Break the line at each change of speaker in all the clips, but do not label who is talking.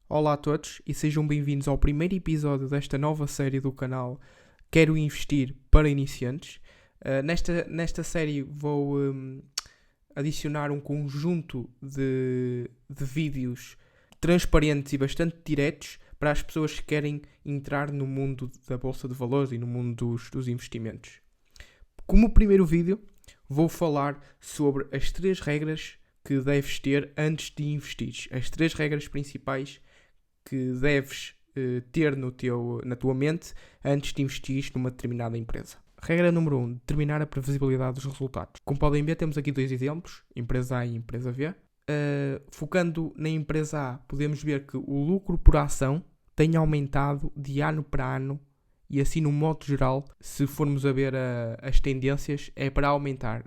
Olá a todos e sejam bem-vindos ao primeiro episódio desta nova série do canal Quero Investir para Iniciantes. Nesta série vou adicionar um conjunto de vídeos transparentes e bastante diretos para as pessoas que querem entrar no mundo da Bolsa de Valores e no mundo dos investimentos. Como primeiro vídeo, vou falar sobre as 3 regras que deves ter antes de investir. As 3 regras principais que deves ter na tua mente antes de investir numa determinada empresa. Regra número 1. Determinar a previsibilidade dos resultados. Como podem ver, temos aqui 2 exemplos, empresa A e empresa B. Focando na empresa A, podemos ver que o lucro por ação tem aumentado de ano para ano e assim, no modo geral, se formos a ver as tendências, é para aumentar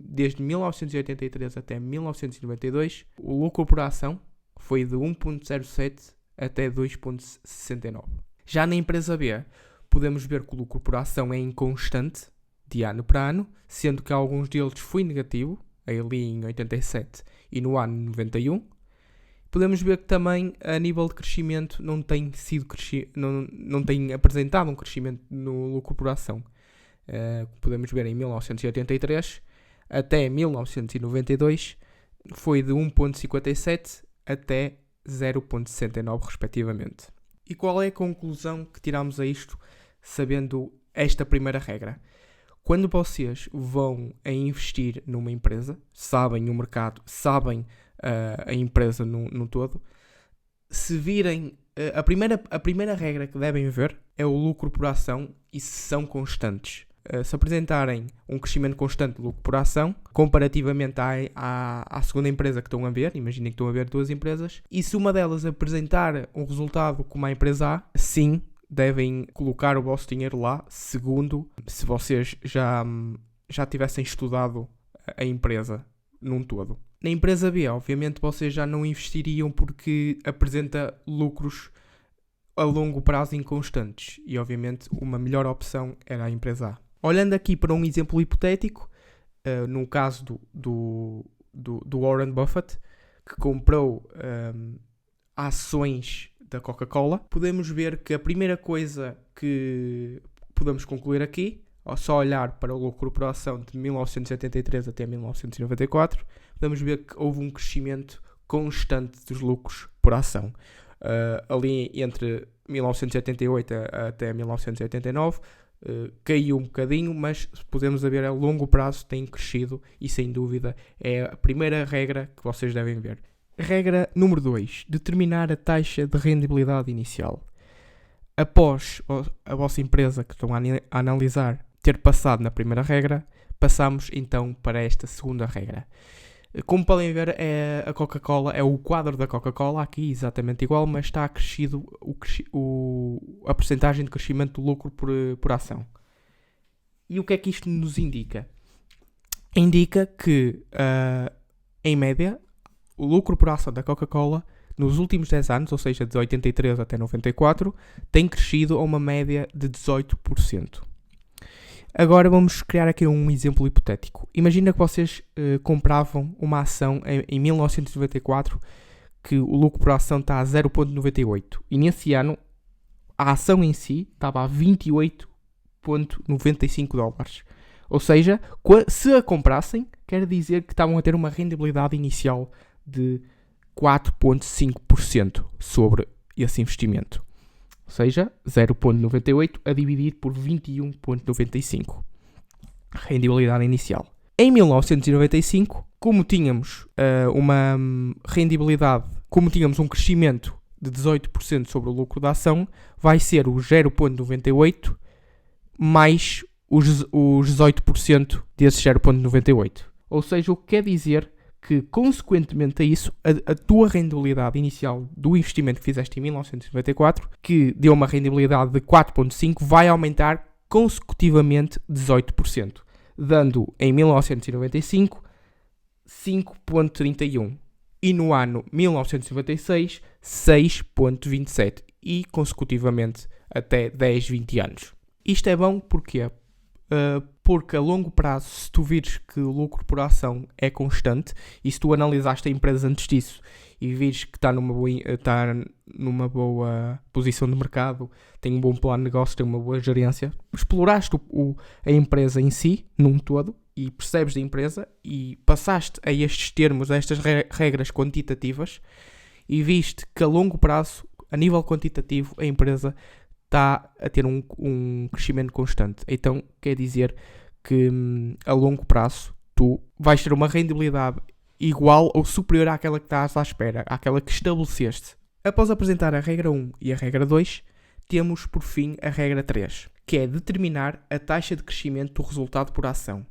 desde 1983 até 1992. O lucro por ação foi de 1.07 até 2.69. Já na empresa B, podemos ver que o lucro por ação é inconstante de ano para ano, sendo que alguns deles foi negativo, ali em 87 e no ano 91. Podemos ver que também a nível de crescimento não tem apresentado um crescimento no lucro por ação. Podemos ver em 1983 até 1992 foi de 1.57 até 0.69 respectivamente. E qual é a conclusão que tiramos a isto sabendo esta primeira regra? Quando vocês vão a investir numa empresa, sabem o mercado, sabem a empresa no todo, se virem, a primeira regra que devem ver é o lucro por ação e se são constantes. Se apresentarem um crescimento constante de lucro por ação, comparativamente à segunda empresa que estão a ver, imaginem que estão a ver 2 empresas, e se uma delas apresentar um resultado como a empresa A, sim, devem colocar o vosso dinheiro lá, segundo se vocês já tivessem estudado a empresa num todo. Na empresa B, obviamente, vocês já não investiriam porque apresenta lucros a longo prazo inconstantes e, obviamente, uma melhor opção era a empresa A. Olhando aqui para um exemplo hipotético, no caso do Warren Buffett, que comprou ações da Coca-Cola, podemos ver que a primeira coisa que podemos concluir aqui, ao só olhar para o lucro por ação de 1973 até 1994, podemos ver que houve um crescimento constante dos lucros por ação. Ali entre 1988 até 1989 caiu um bocadinho, mas podemos ver a longo prazo tem crescido e sem dúvida é a primeira regra que vocês devem ver. Regra número 2. Determinar a taxa de rendibilidade inicial. Após a vossa empresa que estão a analisar ter passado na primeira regra, passamos então para esta segunda regra. Como podem ver, a Coca-Cola, é o quadro da Coca-Cola aqui exatamente igual, mas está acrescido a percentagem de crescimento do lucro por ação. E o que é que isto nos indica? Indica que, em média, o lucro por ação da Coca-Cola nos últimos 10 anos, ou seja, de 83 até 94, tem crescido a uma média de 18%. Agora vamos criar aqui um exemplo hipotético. Imagina que vocês compravam uma ação em 1994, que o lucro por ação está a 0.98. E nesse ano, a ação em si estava a 28.95 dólares. Ou seja, se a comprassem, quer dizer que estavam a ter uma rendibilidade inicial de 4.5% sobre esse investimento. Ou seja, 0.98 a dividir por 21.95. Rendibilidade inicial. Em 1995, como tínhamos uma rendibilidade, como tínhamos um crescimento de 18% sobre o lucro da ação, vai ser o 0.98 mais os 18% desse 0.98. Ou seja, o que quer dizer que, consequentemente a isso, a tua rendibilidade inicial do investimento que fizeste em 1994, que deu uma rendibilidade de 4.5%, vai aumentar consecutivamente 18%, dando em 1995 5.31% e no ano 1996 6.27% e consecutivamente até 10, 20 anos. Isto é bom porque porque a longo prazo, se tu vires que o lucro por ação é constante e se tu analisaste a empresa antes disso e vires que está numa boa posição de mercado, tem um bom plano de negócio, tem uma boa gerência, exploraste a empresa em si, num todo, e percebes da empresa, e passaste a estes termos, a estas regras quantitativas, e viste que a longo prazo, a nível quantitativo, a empresa está a ter um crescimento constante. Então, quer dizer que a longo prazo, tu vais ter uma rendibilidade igual ou superior àquela que estás à espera, àquela que estabeleceste. Após apresentar a regra 1 e a regra 2, temos por fim a regra 3, que é determinar a taxa de crescimento do resultado por ação.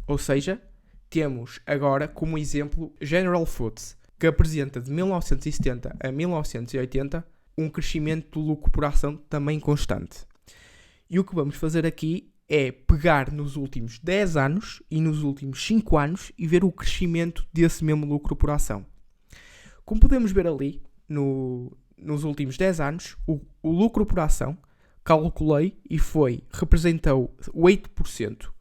Ou seja, temos agora como exemplo General Foods, que apresenta de 1970 a 1980 um crescimento do lucro por ação também constante. E o que vamos fazer aqui é pegar nos últimos 10 anos e nos últimos 5 anos e ver o crescimento desse mesmo lucro por ação. Como podemos ver ali, nos últimos 10 anos, o lucro por ação, calculei e representou 8%,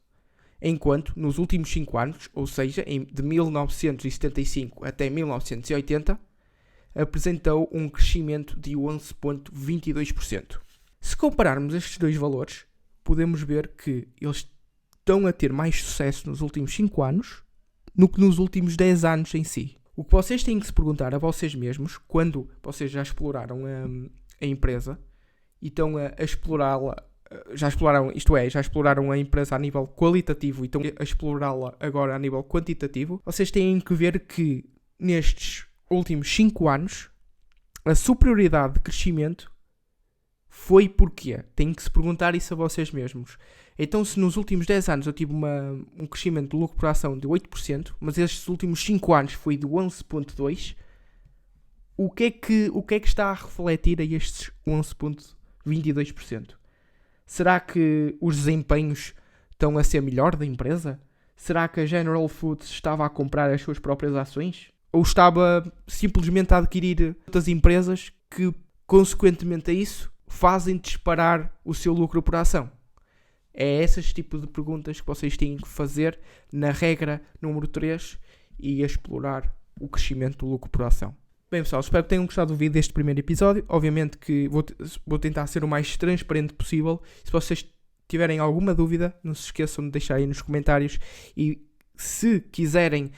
enquanto nos últimos 5 anos, ou seja, de 1975 até 1980, apresentou um crescimento de 11,22%. Se compararmos estes dois valores, podemos ver que eles estão a ter mais sucesso nos últimos 5 anos do que nos últimos 10 anos em si. O que vocês têm que se perguntar a vocês mesmos, quando vocês já exploraram a empresa e estão a explorá-la, já exploraram a empresa a nível qualitativo e estão a explorá-la agora a nível quantitativo, vocês têm que ver que nestes últimos 5 anos a superioridade de crescimento foi porquê? Têm que se perguntar isso a vocês mesmos. Então, se nos últimos 10 anos eu tive um crescimento de lucro por ação de 8%, mas estes últimos 5 anos foi de 11,2%, o que é que está a refletir a estes 11,22%? Será que os desempenhos estão a ser melhor da empresa? Será que a General Foods estava a comprar as suas próprias ações? Ou estava simplesmente a adquirir outras empresas que, consequentemente a isso, fazem disparar o seu lucro por ação? É esses tipos de perguntas que vocês têm que fazer na regra número 3 e a explorar o crescimento do lucro por ação. Bem, pessoal, espero que tenham gostado do vídeo deste primeiro episódio. Obviamente que vou tentar ser o mais transparente possível. Se vocês tiverem alguma dúvida, não se esqueçam de deixar aí nos comentários. E se quiserem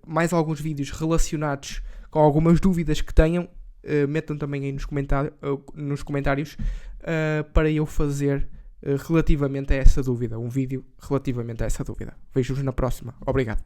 mais alguns vídeos relacionados com algumas dúvidas que tenham, metam também aí nos comentários para eu fazer relativamente a essa dúvida. Um vídeo relativamente a essa dúvida. Vejo-vos na próxima. Obrigado.